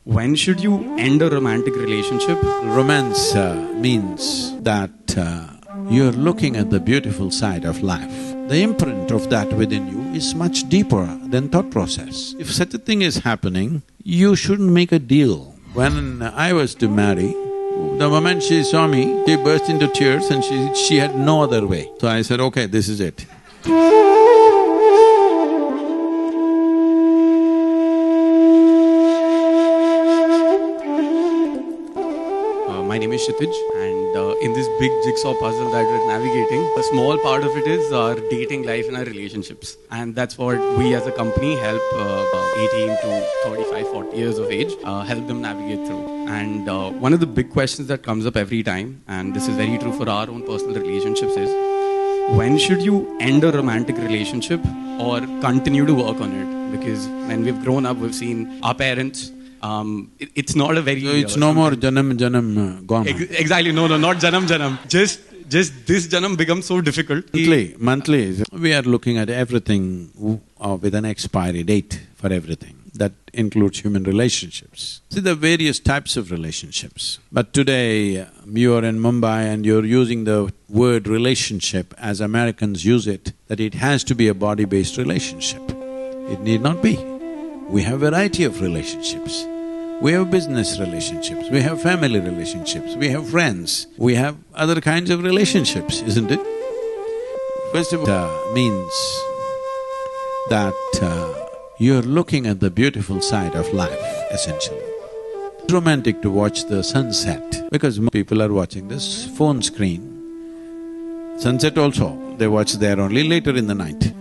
When should you end a romantic relationship? Romance means that you're looking at the beautiful side of life. The imprint of that within you is much deeper than thought process. If such a thing is happening, you shouldn't make a deal. When I was to marry, the moment she saw me, she burst into tears and she had no other way. So I said, okay, this is it. My name is Kshitij, and in this big jigsaw puzzle that we're navigating, a small part of it is our dating life and our relationships. And that's what we as a company help 18 to 35, 40 years of age, help them navigate through. And one of the big questions that comes up every time, and this is very true for our own personal relationships, is when should you end a romantic relationship or continue to work on it? Because when we've grown up, we've seen our parents. It's not a very… So it's no more janam gone. Exactly, no, not janam. Just this janam becomes so difficult. Monthly, we are looking at everything with an expiry date for everything. That includes human relationships. See, there are various types of relationships. But today, you're in Mumbai and you're using the word relationship as Americans use it, that it has to be a body-based relationship. It need not be. We have variety of relationships. We have business relationships, we have family relationships, we have friends, we have other kinds of relationships, isn't it? First of all, means that you're looking at the beautiful side of life, essentially. It's romantic to watch the sunset, because people are watching this phone screen. Sunset also, they watch there only later in the night.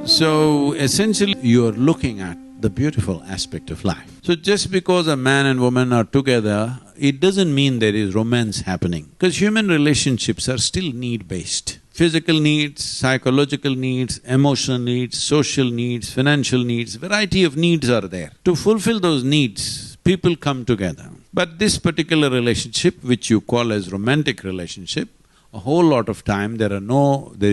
So, essentially, you're looking at the beautiful aspect of life. So just because a man and woman are together, it doesn't mean there is romance happening, because human relationships are still need-based. Physical needs, psychological needs, emotional needs, social needs, financial needs, variety of needs are there. To fulfill those needs, people come together. But this particular relationship, which you call as romantic relationship, a whole lot of time there is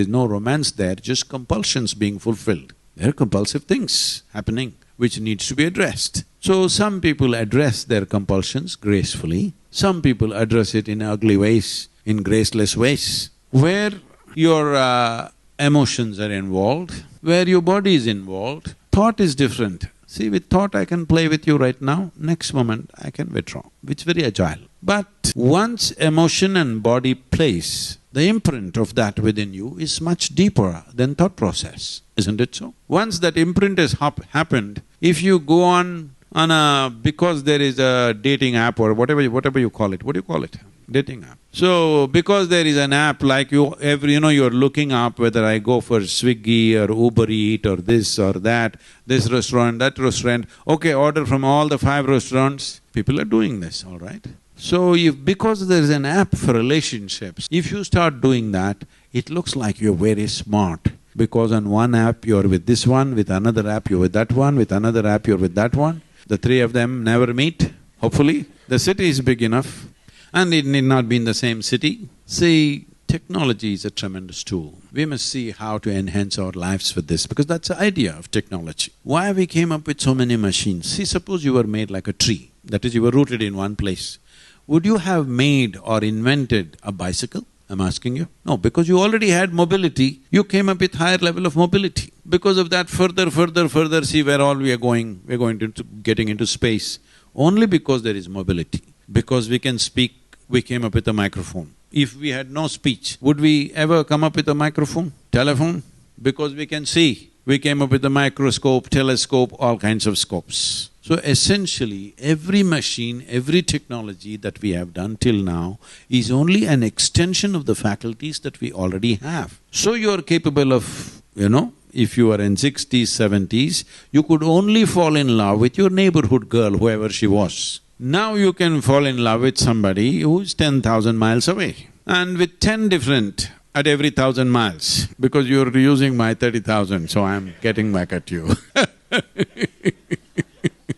no romance there, just compulsions being fulfilled. There are compulsive things happening which needs to be addressed. So some people address their compulsions gracefully, some people address it in ugly ways, in graceless ways. Where your emotions are involved, where your body is involved, thought is different. See, with thought I can play with you right now, next moment I can withdraw, which is very agile. But once emotion and body place, the imprint of that within you is much deeper than thought process, isn't it so? Once that imprint has happened, if you go on because there is a dating app or whatever you call it, what do you call it? Dating app. So, because there is an app like you're looking up whether I go for Swiggy or Uber Eat or this or that, this restaurant, that restaurant, okay, order from all the 5 restaurants, people are doing this, all right? So because there is an app for relationships, if you start doing that, it looks like you're very smart. Because on one app you're with this one, with another app you're with that one, with another app you're with that one. The 3 of them never meet, hopefully. The city is big enough and it need not be in the same city. See, technology is a tremendous tool. We must see how to enhance our lives with this, because that's the idea of technology. Why we came up with so many machines? See, suppose you were made like a tree, that is, you were rooted in one place. Would you have made or invented a bicycle? I'm asking you. No, because you already had mobility, you came up with higher level of mobility. Because of that, further, see where all we are going, we're going to getting into space. Only because there is mobility. Because we can speak, we came up with a microphone. If we had no speech, would we ever come up with a microphone, telephone? Because we can see, we came up with a microscope, telescope, all kinds of scopes. So essentially, every machine, every technology that we have done till now is only an extension of the faculties that we already have. So you are capable of, if you are in 60s, 70s, you could only fall in love with your neighborhood girl, whoever she was. Now you can fall in love with somebody who's 10,000 miles away, and with 10 different at every 1,000 miles, because you're using my 30,000, so I'm getting back at you.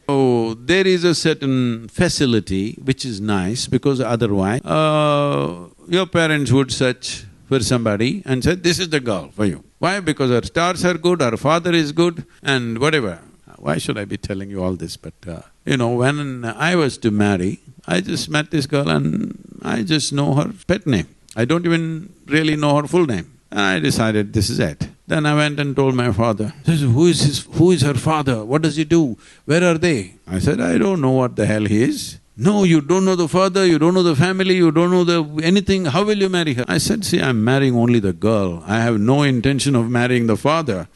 So, there is a certain facility which is nice, because otherwise, your parents would search for somebody and say, this is the girl for you. Why? Because her stars are good, her father is good and whatever. why should I be telling you all this? But when I was to marry, I just met this girl and I just know her pet name. I don't even really know her full name. And I decided this is it. Then I went and told my father. He says, who is her father? What does he do? Where are they? I said, I don't know what the hell he is. No, you don't know the father, you don't know the family, you don't know anything, how will you marry her? I said, see, I'm marrying only the girl. I have no intention of marrying the father,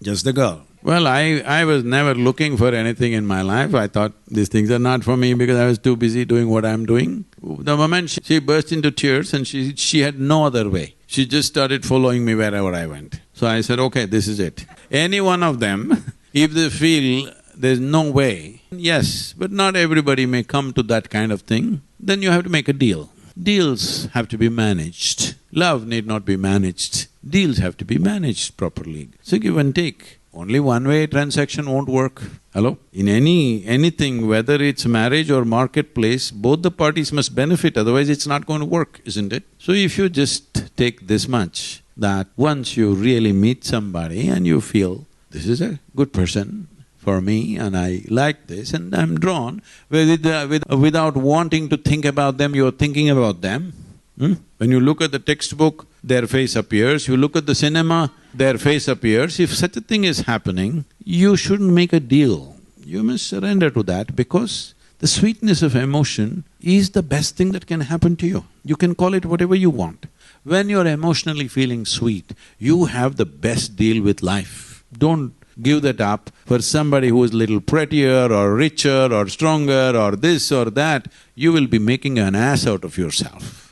just the girl. Well, I was never looking for anything in my life. I thought these things are not for me because I was too busy doing what I'm doing. The moment she burst into tears and she had no other way. She just started following me wherever I went. So I said, okay, this is it. Any one of them, if they feel there's no way, yes, but not everybody may come to that kind of thing, then you have to make a deal. Deals have to be managed. Love need not be managed. Deals have to be managed properly. So give and take. Only one-way transaction won't work. Hello? In anything, whether it's marriage or marketplace, both the parties must benefit, otherwise it's not going to work, isn't it? So if you just take this much, that once you really meet somebody and you feel, this is a good person for me and I like this and I'm drawn, without wanting to think about them, you're thinking about them. When you look at the textbook, their face appears. You look at the cinema, their face appears. If such a thing is happening, you shouldn't make a deal. You must surrender to that because the sweetness of emotion is the best thing that can happen to you. You can call it whatever you want. When you're emotionally feeling sweet, you have the best deal with life. Don't give that up for somebody who is little prettier or richer or stronger or this or that. You will be making an ass out of yourself.